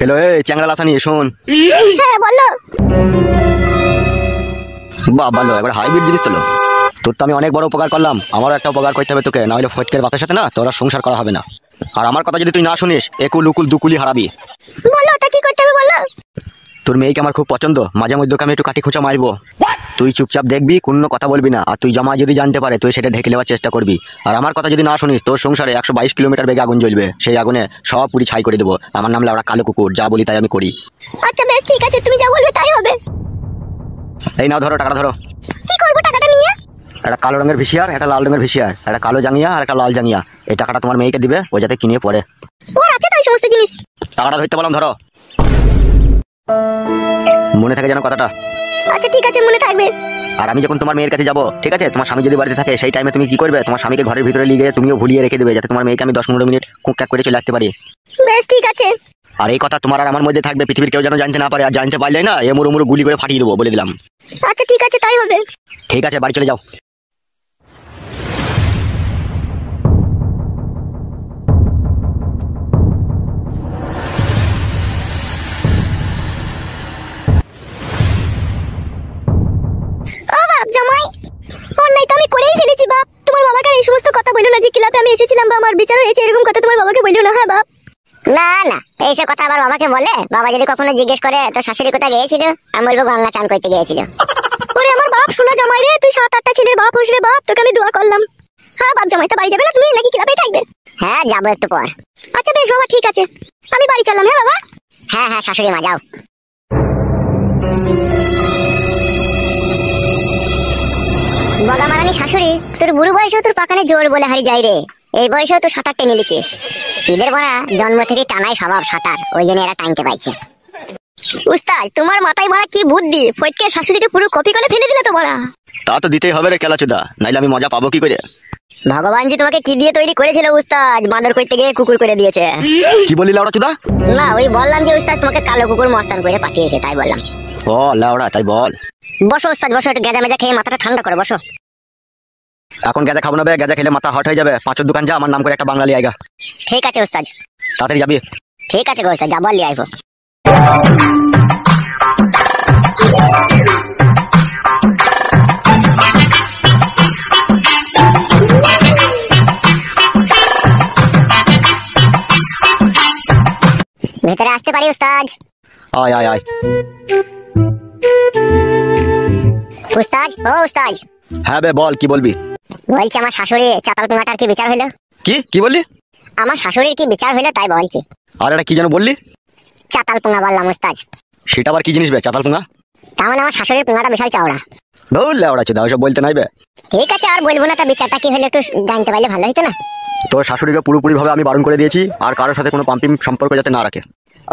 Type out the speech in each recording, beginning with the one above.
Hello, এই চ্যাংড়া লাসানি শোন। হ্যাঁ বলো। বাবা লো, একবার হাইব্রিড জিনিস তোলো। তোর তো আমি অনেক বড় উপকার করলাম, আমারও একটা উপকার করতে হবে তোকে, না হলে ফটকের বাতের সাথে না তোরা সংসার করা হবে না। আর আমার কথা যদি তুই না শুনিস, একুল উকুল দুকুলি হারাবি। বলো তা কি করতে হবে বলো। তোর মেয়েকে আমার খুব পছন্দ, মাঝে মধ্যে আমি একটু কাটি খোঁচা মারবো। তুই চুপচাপ দেখবি, কোনো কথা বলবি না। আর তুই জামা যদি জানতে পারে তুই সেটা ঢেকে নেওয়ার চেষ্টা করবি। আর আমার কথা যদি না শুনিস, তোর সংসারে 122 কিলোমিটার বেগে আগুন জ্বলবে। সেই আগুনে সব পুরি ছাই করে দেবো। আমার নাম লাউড়া কালো কুকুর, যা বলি তাই আমি করি। আচ্ছা বেশ ঠিক আছে, তুমি যা বলবে তাই হবে। এই নাও ধরো, টাকাটা ধরো। কি করবো টাকাটা নিয়ে? একটা কালো রঙের ভিসিয়ার, একটা লাল রঙের ভিসিয়ার, একটা কালো জাঙ্গিয়া আর একটা লাল জাঙ্গিয়া। এই টাকাটা তোমার মেয়েকে দিবে, ও যাতে কিনে পড়ে। ওর আছে তো এই সমস্ত জিনিস। টাকাটা ধরতে বললাম, ধরো। মনে থাকে যেন কথাটা। আচ্ছা ঠিক আছে, মনে থাকবে। আর আমি যখন তোমার মেয়ের কাছে যাবো, ঠিক আছে, তোমার স্বামী যদি বাড়িতে থাকে, সেই টাইমে তুমি কি করবে, তোমার স্বামীকে ঘরের ভিতরে নিয়ে গিয়ে তুমিও ভুলিয়ে রেখে দেবে, যাতে তোমার মেয়েকে আমি 10-15 মিনিট কুক করে চলে আসতে পারি। বেশ ঠিক আছে। আর এই কথা তোমার আর আমার মধ্যে থাকবে, পৃথিবীর কেউ যেন জানতে না পারে। আর জানতে পারলে না, এমুর উমুর গুলি করে ফাটিয়ে দেবো, বলে দিলাম। আচ্ছা ঠিক আছে, তাই হবে। ঠিক আছে, বাড়ি চলে যাও। ও বাপ জামাই, অন্যায় তো আমি করেই ফেলেছি বাপ। তোমার বাবাকে এই সমস্ত কথা বললো না যে ক্লাবে আমি এসেছিলাম বা আমার বিচার হয়েছে, এরকম কথা তোমার বাবাকে বললো না। হ্যাঁ বাপ। না না, এইসব কথা আবার বাবাকে বলে? বাবা যদি কখনো জিজ্ঞেস করে তো শাশুড়ি কোথায় গিয়েছিল, আমি বলবো গঙ্গা চান করতে গিয়েছিল। ওরে আমার বাপ শোনা জামাই রে, তুই 7-8টা ছেলের বাপ হোস রে বাপ, তোকে আমি দোয়া করলাম। হ্যাঁ বাপ জামাই, তো বাড়ি যাবে না তুমি, নাকি ক্লাবেই থাকবে? হ্যাঁ যাবো একটু পর। আচ্ছা বেশ বাবা, ঠিক আছে, আমি বাড়ি চললাম। হ্যাঁ বাবা। হ্যাঁ হ্যাঁ শাশুড়ি মা, যাও। বগা মারানি শাশুড়ি, তোর বুড়ো বয়সেও তোর পাকানে জোর বলে হারি যাই রে। এই বয়সেও তো সাঁতার টেনে নিচ্ছিস। এদের বড়া জন্ম থেকে টানাই স্বভাব সাঁতার, ওই জন্য এরা টানতে পারছে। উস্তাদ তোমার মাথায় মারা কি বুদ্ধি, ফটকে শাশুড়িকে পুরো কপি করে ফেলে দিলে তো বড়া। তা তো দিতেই হবে রে কেলাচুদা, নাইলে আমি মজা পাবো কি করে? ভগবান জি তোমাকে কি দিয়ে তৈরি করেছিল উস্তাদ, বাঁদর করতে গিয়ে কুকুর করে দিয়েছে। কি বললি লাউড়া চুদা? না ওই বললাম যে উস্তাদ তোমাকে কালো কুকুর মস্তান করে পাঠিয়েছে, তাই বললাম। ও লাউড়া, তাই বল। বসো উস্তাদ বসো, একটু গেজা মেজা খেয়ে মাথাটা ঠান্ডা করে বসো। এখন গেজা খাবো না বে, গেজা খেলে মাথা হট হয়ে যাবে। পাঁচের দোকান যা, আমার নাম করে একটা বাঙালি আইগা। ঠিক আছে উস্তাদ। তাড়াতাড়ি যাবি। ঠিক আছে গো উস্তাদ, যাবো আর লিয়ে আইবো। ভেতরে আসতে পারি উস্তাদ? আয় আয় আয়। উস্তাদ, ও উস্তাদ। হ্যাঁ বে বল, কি বলবি? বলছি আমার শাশুড়ি চাতাল পোঙাটার কি বিচার হইলো? কি বললি? আমার শাশুড়ির কি বিচার হইলো তাই বলছি। আর এটা কি যেন বললি? চাতাল পোঙা বললাম উস্তাদ। সেটা আবার কি জিনিস বে, চাতাল পুঙ্গা? তার মানে আমার শাশুড়ির পোঙাটা বিশাল চওড়া। বল লাউড়া চুদা, ওইসব বলতে নাই বে। ঠিক আছে আর বলবো না, তা বিচারটা কি হলো একটু জানতে পারলে ভালো হতো না? তোর শাশুড়িকে পুরোপুরি ভাবে আমি বারণ করে দিয়েছি, আর কারোর সাথে কোনো পাম্পিং সম্পর্ক যাতে না রাখে।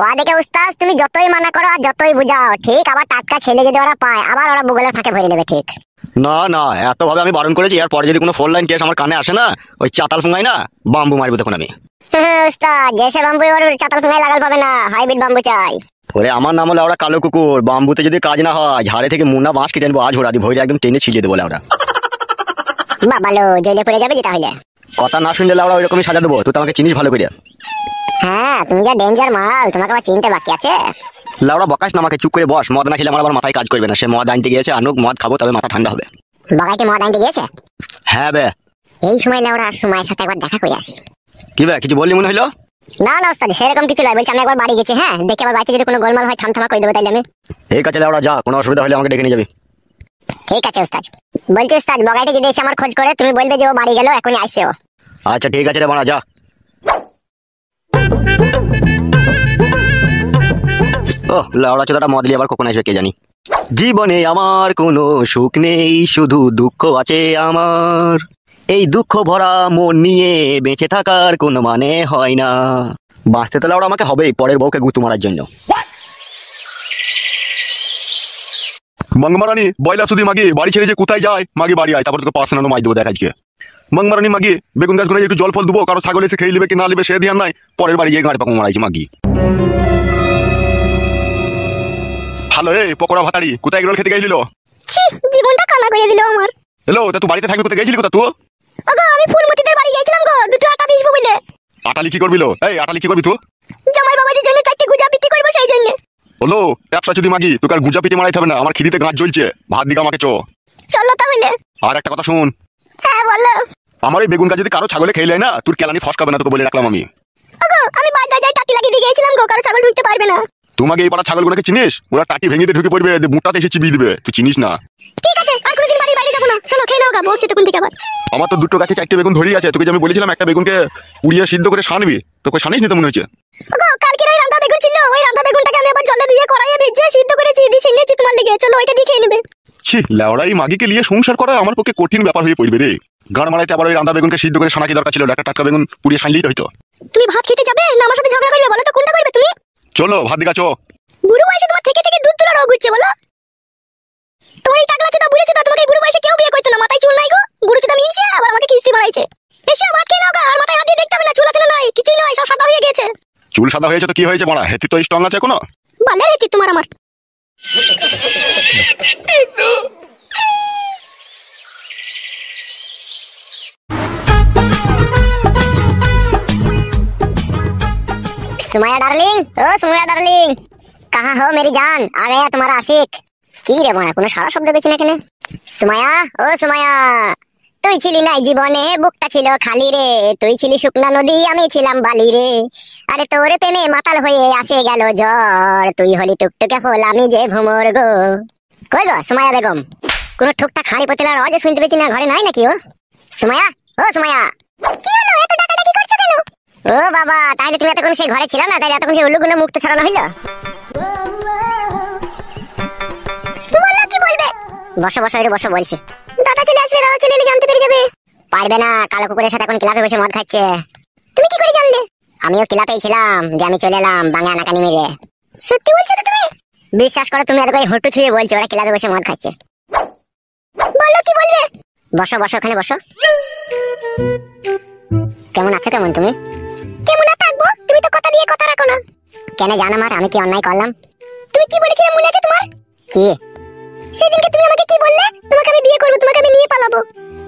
ওরা দেখে উস্তাদ তুমি যতই মানা করো আর যতই বুঝাও, ঠিক আবার টাটকা ছেলে যদি ওরা পায়, আবার ওরা বুগলের ফাঁকে ভরে নেবে। ঠিক না না, এত ভাবে আমি বারণ করেছি, আর পরে যদি কোনো ফোন লাইন কেস আমার কানে আসে না, ওই চাতাল ফুঙ্গাই না বাম্বু মারবো তখন আমি। উস্তাদ যেসে বাম্বু ওর চাতাল পোঙায় লাগাল পাবে না, হাইব্রিড বাম্বু চাই। ওরে আমার নাম হলো ওরা কালো কুকুর, বাম্বুতে যদি কাজ না হয় ঝাড়ে থেকে মুন্না বাঁশ কেটে আনবো, আজ ওরা দি ভইরে একদম টেনে ছিলিয়ে দেবো লাউড়া। বাবালো জেলে পড়ে যাবে যে তাহলে। কথা না শুনলে লাউড়া ওইরকমই সাজা দেবো, তুই তো আমাকে চিনিস ভালো করে। হ্যাঁ তুমি যা ডেঞ্জার মাল, তোমাকে আবার চিনতে বাকি আছে। লাউড়া বকাস না আমাকে, চুপ করে বস। মদ না খেলে আমার আবার মাথায় কাজ করবে না। সে মদ আনতে গিয়েছে, আনুক, মদ খাবো, তবে মাথা ঠান্ডা হবে। বাগাইতে মদ আনতে গিয়েছে? হ্যাঁ বে। এই সময় লেওড়া আর সময়ের সাথে একবার দেখা করে আসি। কি বে, কিছু বললি মনে হইলো? না না উস্তাদ সেরকম কিছু নয়, বলছি আমি একবার বাড়ি গেছি। হ্যাঁ দেখে আবার বাড়িতে যদি কোনো গোলমাল হয় থামথামা করে দেবো তাইলে আমি। ঠিক আছে লাউড়া যা, কোনো অসুবিধা হলে আমাকে ডেকে নিয়ে যাবি। ঠিক আছে উস্তাদ। বলছি উস্তাদ বগাইটা যদি এসে আমার খোঁজ করে, তুমি বলবে যে ও বাড়ি গেল, এখনই আসছে ও। আচ্ছা ঠিক আছে রে বাড়া, যা। ও লাউড়া চোদাটা মদ নিয়ে আবার কখন আসবে কে জানি। জীবনে আমার কোনো সুখ নেই, শুধু দুঃখ আছে আমার। এই দুঃখ ভরা মন নিয়ে বেঁচে থাকার কোনো মানে হয় না। বাঁচতে তো লাউড়া আমাকে হবেই, পরের বউকে গুতু মারার জন্য। মঙ্গমারানি বয়লা শুধু মাগি বাড়ি ছেড়ে যে কোথায় যায়, মাগি বাড়ি আয়, তারপর তোকে পার্সোনাল মাই দেবো। দেখ আজকে মঙ্গমারানি মাগি বেগুন গাছ গুলো একটু জল ফল দেবো, কারো ছাগল এসে খেয়ে নেবে কি না নেবে সে ধ্যান নাই। পরের বাড়ি গিয়ে গাড়ি পাকো মারাইছি মাগি। হ্যালো এই পকোড়া ভাতাড়ি, কোথায় এগরোল খেতে গেছিল? জীবনটা কালা করে দিল আমার। হ্যালো তা তুই বাড়িতে থাকবি, কোথায় গেছিলি কোথা তুই? ওগো আমি ফুলমতিদের বাড়ি গিয়েছিলাম গো, দুটো আটা পিসবো বলে। আটালি কি করবি? এই আটালি কি করবি তুই? জামাই বাবাজির জন্য 4টে গুজা পিটি করব হলো ব্যবসা যদি মাগি তোকে আর গুজা পিটে মারাইতে হবে না, আমার খিদিতে গাঁট জ্বলছে, ভাত দিকে আমাকে চো। চলো তাহলে। আর একটা কথা শুন, হ্যাঁ বলো। আমার এই বেগুন গাছ যদি কারো ছাগলে খেয়ে নেয় না, তোর কেলানি ফসকাবে না, তোকে বলে রাখলাম আমি। ওগো আমি বাজারে যাই টাকি লাগিয়ে দিয়ে গেছিলাম গো, কারো ছাগল ঢুকতে পারবে না। তোমাকে এই পাড়া ছাগলগুলোকে চিনিস? ওরা টাকি ভেঙে দিয়ে ঢুকে পড়বে, বুটটাতে এসে চিবিয়ে দিবে, তুই চিনিস না। ঠিক আছে, আর কোনোদিন বাড়ির বাইরে যাবো না, চলো খেয়ে নাও গা, বলছি তখন থেকে আবার। আমার তো দুটো গাছে 4টে বেগুন ধরেই আছে, তোকে যে আমি বলেছিলাম একটা বেগুনকে পুড়িয়ে সিদ্ধ করে সানবি, তোকে সানিস নি তো মনে হচ্ছে। ওগো কালকে ওই রান্না বেগুন ছিল, ওই রান্না বেগুনটাকে আমি আবার জলে দিয়ে কড়াইয়ে ভেজে সিদ্ধ করেছি, দিয়ে সিনেছি তোমার লেগে, চলো ওইটা দিয়ে খেয়ে নেবে। ছি, লেওড়াই মাগিকে নিয়ে সংসার করা আমার পক্ষে কঠিন ব্যাপার হয়ে পড়বে রে। গান মারাইতে আবার ওই রান্না বেগুনকে সিদ্ধ করে সানা কি দরকার ছিল? একটা টাটকা বেগুন পুড়িয়ে সানলেই তো হইতো। তুমি ভাত খেতে যাবে না আমার সাথে ঝগড়া করবে, বলো তো কোনটা করবে তুমি? চলো ভাত দিকা চো। বুড়ো বয়সে তোমার থেকে থেকে দুধ তোলা রোগ উঠছে বলো। তোমার এই টাকলা চোদা বুড়ো চোদা, তোমাকে এই বুড়ো বয়সে কেউ বিয়ে করতো না, মাথায় চুল নাই গো, বুড়ো চোদা মিনছে আবার আমাকে কিস্তি বাড়াইছে। এসে ভাত খেয়ে নাও গা, আর মাথায় হাত দিয়ে দেখতে হবে না, চুল আছে না নাই, কিছুই নয়, সব সাদা হয়ে গেছে। চুল সাদা হয়েছে তো কি হয়েছে বড়া, হেতি তো স্ট্রং আছে এখনো। ভালো রেতি তোমার আমার। सुमाया डार्लिंग, ओ सुमाया डार्लिंग, कहाँ हो मेरी जान? आ गया तुम्हारा आशिक। কি রে মনা, কোনো সারা শব্দ পেছি না কেন? সুমায়া, ও সুমায়া, তুই ছিলি না জীবনে, বুকটা ছিল খালি রে, তুই ছিলি শুকনা নদী, আমি ছিলাম বালি রে। আরে তোরে প্রেমে মাতাল হয়ে আসে গেল জ্বর, তুই হলি টুকটুকে ফুল, আমি যে ভ্রমর গো। কই গো সুমায়া বেগম, কোনো ঠুকটা খাড়ি পতিলার আওয়াজ শুনতে পেছি না, ঘরে নাই নাকি ও? সুমায়া, ও সুমায়া, কি হলো এত ডাকাডাকি করছো কেন? ও বাবা, তাহলে তুমি এতক্ষণ সেই ঘরে ছিল না, তাহলে এতক্ষণ সেই উল্লুগুলো মুক্ত ছড়ানো হইলো। বলো কি বলবে? বসো বসো, এর বসো বলছি। দাদা চলে আসবে, দাদা চলে এলে জানতে পেরে যাবে। পারবে না, কালো কুকুরের সাথে এখন ক্লাবে বসে মদ খাচ্ছে। তুমি কি করে জানলে? আমিও ক্লাবেই ছিলাম, যে আমি চলে এলাম বাংলা নাকানি মেরে। সত্যি বলছো তো তুমি? বিশ্বাস করো, তুমি এত করে হটু ছুঁয়ে বলছো ওরা ক্লাবে বসে মদ খাচ্ছে। বলো কি বলবে? বসো বসো, ওখানে বসো। কেমন আছো কেমন তুমি? কেমন আর থাকবো, তুমি তো কথা দিয়ে কথা রাখো না। কেন জানো আমার আমি কি অন্যায় করলাম? তুমি কি বলেছিলে মনে আছে তোমার? কি? সেদিনকে তুমি আমাকে কি বললে? তোমাকে আমি বিয়ে করব, তোমাকে আমি নিয়ে পালাবো।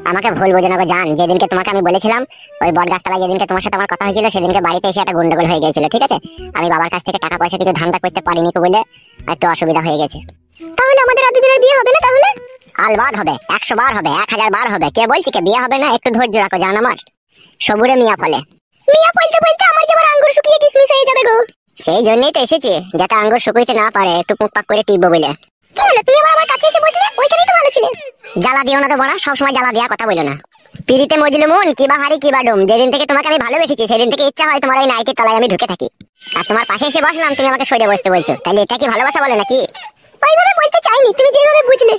আমাকে ভুল বোঝো না গো জান, যেদিনকে তোমাকে আমি বলেছিলাম ওই বটগাছতলায় যেদিনকে তোমার সাথে আমার কথা হয়েছিল, সেদিনকে বাড়িতে এসে একটা গন্ডগোল হয়ে গিয়েছিল, ঠিক আছে? আমি বাবার কাছ থেকে টাকা পয়সা কিছু ধান্দা করতে পারিনি তো বলে একটু অসুবিধা হয়ে গেছে। তাহলে আমাদের আর দুজনের বিয়ে হবে না? তাহলে আলবাদ হবে, 100 বার হবে, 1000 বার হবে। কে বলছে কে বিয়ে হবে না? একটু ধৈর্য রাখো জান আমার। সবুরে মিয়া ফলে। মিয়া বলতে বলতে আমার যেবার আঙ্গুর শুকিয়ে কিশমিশ হয়ে যাবে গো। সেই জন্যই তো এসেছি, যাতে আঙ্গুর শুকাইতে না পারে, একটু পুকপাক করে টিপবো বলে। কি হলো, তুমি আবার আমার কাছে এসে বসলে? ওইখানেই তো ভালো ছিলে। জ্বালা দিও না তো বড়া, সবসময় জ্বালা দিয়া কথা বলো না। পিড়িতে মজলু মন, কিবা হারি কিবা ডুম, যেদিন থেকে তোমাকে আমি ভালোবেসেছি সেদিন থেকে ইচ্ছা হয় তোমার এই নাইটির তলায় আমি ঢুকে থাকি। আর তোমার পাশে এসে বসলাম, তুমি আমাকে সইরে বসতে বলছো, তাহলে এটা কি ভালোবাসা বলে নাকি? ওইভাবে বলতে চাইনি, তুমি যেভাবে বুঝলে।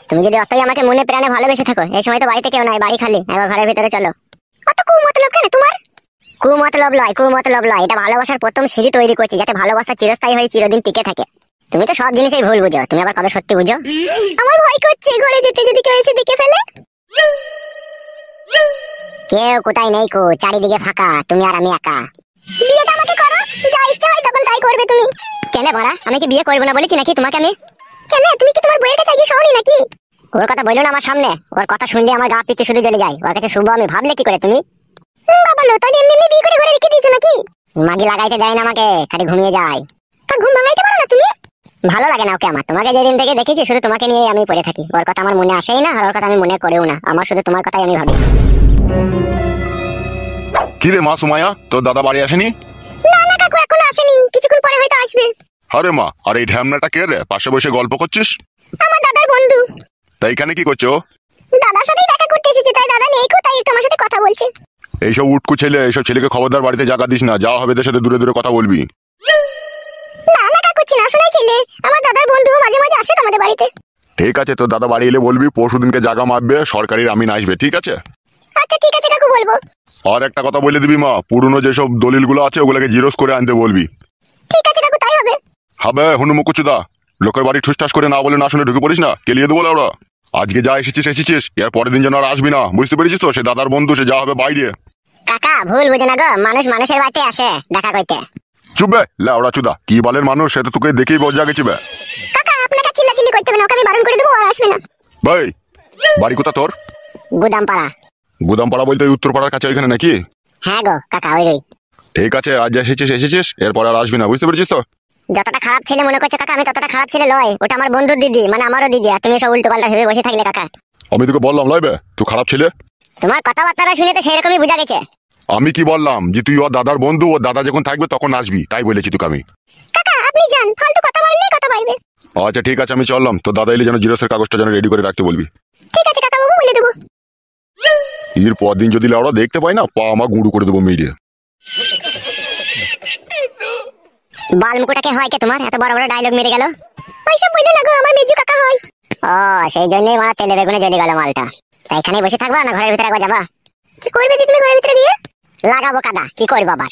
তুমি যদি অতই আমাকে মনে প্রাণে ভালোবেসে থাকো, এই সময় তো বাড়িতে কেউ নাই, বাড়ি খালি, একবার ঘরের ভিতরে চলো। অত কুমতলব কেন তোমার? কুমতলব লয়, কুমতলব লয়, এটা ভালোবাসার প্রথম সিঁড়ি তৈরি করছি, যাতে ভালোবাসা চিরস্থায়ী হয়ে চিরদিন টিকে থাকে। তুমি তো সব জিনিসই ভুল বুঝো, তুমি আবার কবে সত্যি বুঝো? আমার ভয় করছে ঘরে যেতে, যদি কেউ এসে দেখে ফেলে। কেউ কোথায় নেই কো, চারিদিকে ফাঁকা, তুমি আর আমি একা। বিয়েটা আমাকে করো, যা ইচ্ছা হয় তখন তাই করবে তুমি। কেন বড়া, আমি কি বিয়ে করবো না বলেছি নাকি তোমাকে আমি? কেন, তুমি কি তোমার বইয়ের কাছে গিয়ে শোনি নাকি? ওর কথা বললো না আমার সামনে, ওর কথা শুনলে আমার গা পিত্তে শুধু জ্বলে যায়। ওর কাছে শুভ আমি ভাবলে কি করে তুমি? বাবা লো, তাহলে এমনি এমনি বিয়ে করে ঘরে রেখে দিয়েছো নাকি? মাগি লাগাইতে দেয় না আমাকে, খালি ঘুমিয়ে যায়। তা ঘুম ভাঙাইতে পারো না তুমি? ভালো লাগে না ওকে আমার, তোমাকে যেদিন থেকে দেখেছি শুধু তোমাকে নিয়েই আমি পড়ে থাকি। ওর কথা আমার মনে আসেই না, আর ওর কথা আমি মনে করেও না, আমার শুধু তোমার কথাই আমি ভাবি। কি রে মা সুমায়া, তোর দাদা বাড়ি আসেনি? না না কাকু, এখনো আসেনি, কিছুক্ষণ পরে হয়তো আসবে। আরে মা, আর এই ঢ্যামনাটা কে রে, পাশে বসে গল্প করছিস? আমার দাদার বন্ধু। তাই এখানে কি করছো? দাদার সাথেই দেখা করতে এসেছে, তাই দাদা নেই কো, তাই একটু আমার সাথে কথা বলছে। এইসব উটকু ছেলে, এইসব ছেলেকে খবরদার বাড়িতে জায়গা দিস না, যা হবে এদের সাথে দূরে দূরে কথা বলবি। না না কাকু, চিনা শোনাই ছেলে, আমার দাদার বন্ধু, মাঝে মাঝে আসে তোমাদের বাড়িতে। ঠিক আছে, তোর দাদা বাড়ি এলে বলবি পরশুদিনকে জায়গা মাপবে, সরকারি আমিন আসবে, ঠিক আছে? আচ্ছা ঠিক আছে কাকু, বলবো। আর একটা কথা বলে দিবি মা, পুরনো যেসব দলিলগুলো আছে ওগুলোকে জিরোস করে আনতে বলবি। ঠিক আছে কাকু, তাই হবে। হবে হনুমুকুচুদা, লোকের বাড়ি ঠুসঠাস করে না বলে না শুনে ঢুকে পড়িস না, কেলিয়ে দেবো ওরা। আজকে যা এসেছিস এসেছিস, এর পরের দিন যেন আর আসবি না, বুঝতে পেরেছিস তো? সে দাদার বন্ধু, সে যা হবে বাইরে। কাকা ভুল বুঝে না গো, মানুষ মানুষের বাড়িতে আসে দেখা করতে। চুপবে লেওড়া চুদা, কি বলের মানুষ, সে তো তোকে দেখেই বজ্জা গেছি বে। কাকা আপনাকে চিল্লাচিল্লি করতে হবে না, ওকে আমি বারণ করে দেবো, আর আসবে না। ভাই বাড়ি কোথা তোর? গুদামপাড়া। গুদামপাড়া বলতে ওই উত্তরপাড়ার কাছে ওইখানে নাকি? হ্যাঁ গো কাকা, ওই রই। ঠিক আছে, আজ যা এসেছিস এসেছিস, এরপর আর আসবি না, বুঝতে পেরেছিস তো? যতটা খারাপ ছেলে মনে করছো কাকা, আমি ততটা খারাপ ছেলে লয়। ওটা আমার বন্ধুর দিদি, মানে আমারও দিদি। আর তুমি সব উল্টো পাল্টা ভেবে বসে থাকলে কাকা। আমি তোকে বললাম লইবে তুই খারাপ ছেলে। তোমার কথাবার্তা শুনে তো সেই রকমই বোঝা গেছে। আমি কি বললাম যে তুই ওর দাদার বন্ধু, ওর দাদা যখন থাকবে তখন আসবি, তাই বলেছি তোকে আমি। কাকা আপনি যান, ফালতু কথা বললেই কথা বলবে। আচ্ছা ঠিক আছে, আমি চললাম। তো দাদা এলে যেন জিরোসের কাগজটা যেন রেডি করে রাখতে বলবি। ঠিক আছে কাকা বাবু, বলে দেবো। এর পর দিন যদি লাউড়া দেখতে পাই না, পা আমার গুঁড়ো করে দেবো মেরে। বালমুকুটাকে হয় কে তোমার? এত বড় বড় ডায়লগ মেরে গেল। ওইসব বললো না গো, আমার মেজু কাকা হয়। ও সেই জন্যই মারা তেলে বেগুনে জ্বলে গেল মালটা। তাই এখানে বসে থাকবা না ঘরের ভিতরে একবার যাবা? কি করবে দি তুমি ঘরের ভিতরে গিয়ে? লাগাবো কাদা, কি করবো আবার?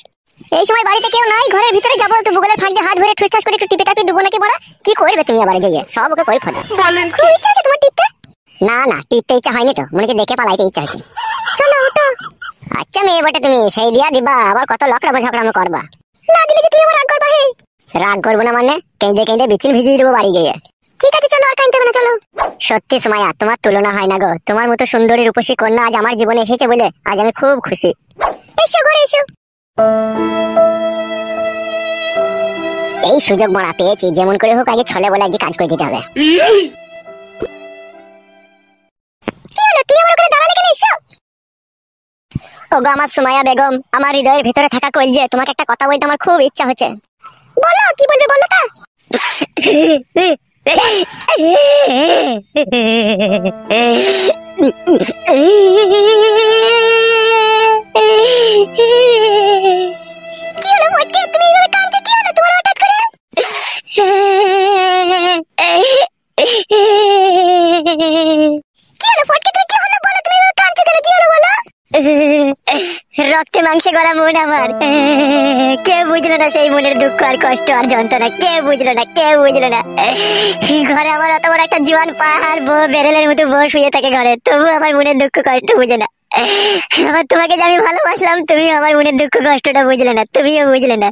এই সময় বাড়িতে কেউ নাই, ঘরের ভিতরে যাবো তো বুগলের ফাঁক দিয়ে হাত ধরে ঠুসঠাস করে একটু টিপে টাপে দেবো নাকি বড়া? কি করবে তুমি আবার যাইয়ে? সব ওকে কই ফোদা। খুব ইচ্ছা আছে তোমার টিপতে? না না, টিপতে ইচ্ছা হয়নি তো, মনে হচ্ছে দেখে পালাইতে ইচ্ছা হচ্ছে। চলো ওঠো। আচ্ছা মেয়ে বটে তুমি, সেই দিয়া দিবা আবার কত লকড়া ঝগড়া করবা। না দিলে যে তুমি আবার রাগ করবা। হে রাগ করবো না মানে? কেঁদে কেঁদে বিচিন ভিজিয়ে দেবো বাড়ি গিয়ে। ঠিক আছে চলো, আর কাঁদতে হবে না, চলো। সত্যি সুমাইয়া, তোমার তুলনা হয় না গো। তোমার মতো সুন্দরী রূপসী কন্যা আজ আমার জীবনে এসেছে বলে আজ আমি খুব খুশি। এসো ঘরে এসো। এই সুযোগ মারা পেয়েছি, যেমন করে হোক আগে ছলে বলে আগে কাজ করে দিতে হবে। কি হলো, তুমি আমার ওখানে দাঁড়ালে কেন? এসো। ওগো আমার সুমাইয়া বেগম, আমার হৃদয়ের ভিতরে থাকা কলজে, তোমাকে একটা কথা বলতে আমার খুব ইচ্ছা হচ্ছে। বলো, কি বলবে বলো তা। কি হলো ফটকে, তুমি এইভাবে কাঁদছো? কি হলো তোমার হঠাৎ করে? কি হলো ফটকে, তুমি কি হলো বলো? তুমি এইভাবে কাঁদছো কেন? কি হলো বলো? রক্তে মাংসে গড়া মন আমার, কেউ বুঝলো না সেই মনের দুঃখ আর কষ্ট আর যন্ত্রণা। কেউ বুঝলো না, কেউ বুঝলো না। ঘরে আমার অত বড় একটা জীবন পাহাড়, বউ বেরেলের মতো বউ শুয়ে থাকে ঘরে, তবু আমার মনের দুঃখ কষ্ট বুঝে না। আবার তোমাকে যে আমি ভালোবাসলাম, তুমি আমার মনের দুঃখ কষ্টটা বুঝলে না, তুমিও বুঝলে না।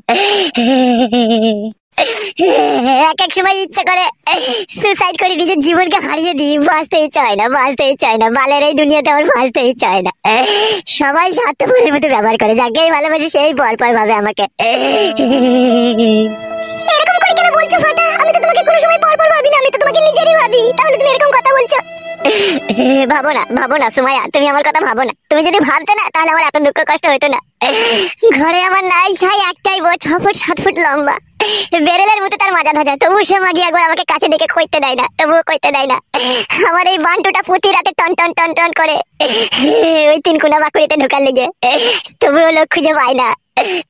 এক এক সময় ইচ্ছা করে সুসাইড করে নিজের জীবনকে হারিয়ে দিই। বাঁচতেই চায় না, বাঁচতেই চায় না। বালের এই দুনিয়াতে আমার বাঁচতেই চায় না। সবাই স্বার্থপরের মতো ব্যবহার করে, যাকেই ভালোবাসে সেই পরপর ভাবে আমাকে। এরকম করে কেন বলছো ফাটা? আমি তো তোমাকে কোনো সময় পরপর ভাবি না, আমি তো তোমাকে নিজেরই ভাবি। তাহলে তুমি এরকম কথা বলছো? ভাবো না, ভাবো না সুমাইয়া, তুমি আমার কথা ভাবো না। তুমি যদি ভাবতে না, তাহলে আমার এত দুঃখ কষ্ট হতো না। ঘরে আমার নাই ছাই একটাই বউ, 6 ফুট 7 ফুট লম্বা, বেরেলের মতো তার মাজা ধাজা, তবু সে মাগি একবার আমাকে কাছে ডেকে কইতে দেয় না, তবুও কইতে দেয় না। আমার এই বান্টুটা প্রতি রাতে টন টন টন টন করে ওই 3 কোনা বাকুড়িতে ঢোকার লেগে, তবুও লোক খুঁজে পায় না।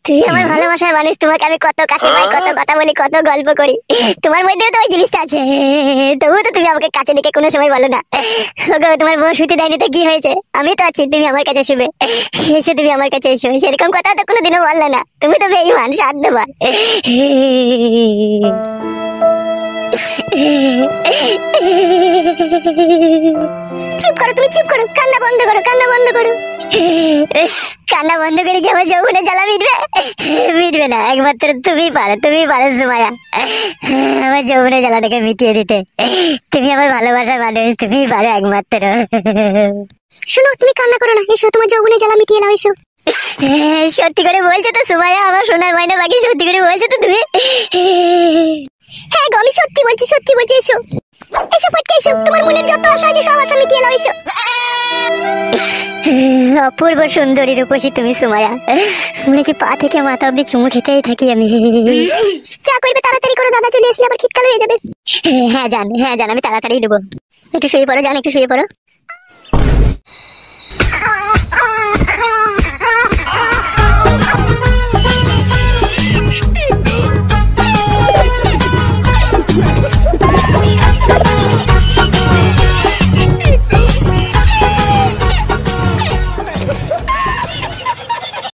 তুমি আমার ভালোবাসার মানুষ, তোমাকে আমি কত কাছে পাই, কত কথা বলি, কত গল্প করি। তোমার মধ্যেও তো ওই জিনিসটা আছে, তবুও তো তুমি আমাকে কাছে ডেকে কোনো সময় বলো না। তোমার বউ শুতে দেয়নি তো কি হয়েছে? আমি তো আছি, তুমি আমার কাছে শুবে। এসো, তুমি আমার কাছে এসো। সেরকম কথা তো কোনোদিনও বললে না। তুমি তো বেঈমান, স্বার্থপর। চুপ করো, তুমি চুপ করো, কান্না বন্ধ করো, কান্না বন্ধ করো। কান্না বন্ধ করে কি আমার যৌবনের জ্বালা মিটবে? মিটবে না। একমাত্র তুমি পারো, তুমি পারো সুমাইয়া আমার যৌবনের জ্বালাটাকে মিটিয়ে দিতে। তুমি আমার ভালোবাসার মানুষ, তুমি পারো একমাত্র। শোনো, তুমি কান্না করো না, এসো তোমার যৌবনের জ্বালা মিটিয়ে নাও, এসো। সত্যি করে বলছো তো সুমাইয়া? আমার সোনার ময়না বাকি, সত্যি করে বলছো তো তুমি? হ্যাঁ গো, আমি সত্যি বলছি, সত্যি বলছি। এসো এসো ফটকে, এসো। তোমার মনের যত আশা আছে সব আশা মিটিয়ে নাও, এসো। অপূর্ব সুন্দরী রূপসী তুমি সুমাইয়া, মনে হচ্ছে পা থেকে মাথা অব্দি চুমু খেতেই থাকি আমি। যা করবে তাড়াতাড়ি করো, দাদা চলে আসলে আবার শীতকাল হয়ে যাবে। হ্যাঁ জান, হ্যাঁ জান, আমি তাড়াতাড়ি দেবো। একটু শুয়ে পড়ো জান, একটু শুয়ে পড়ো।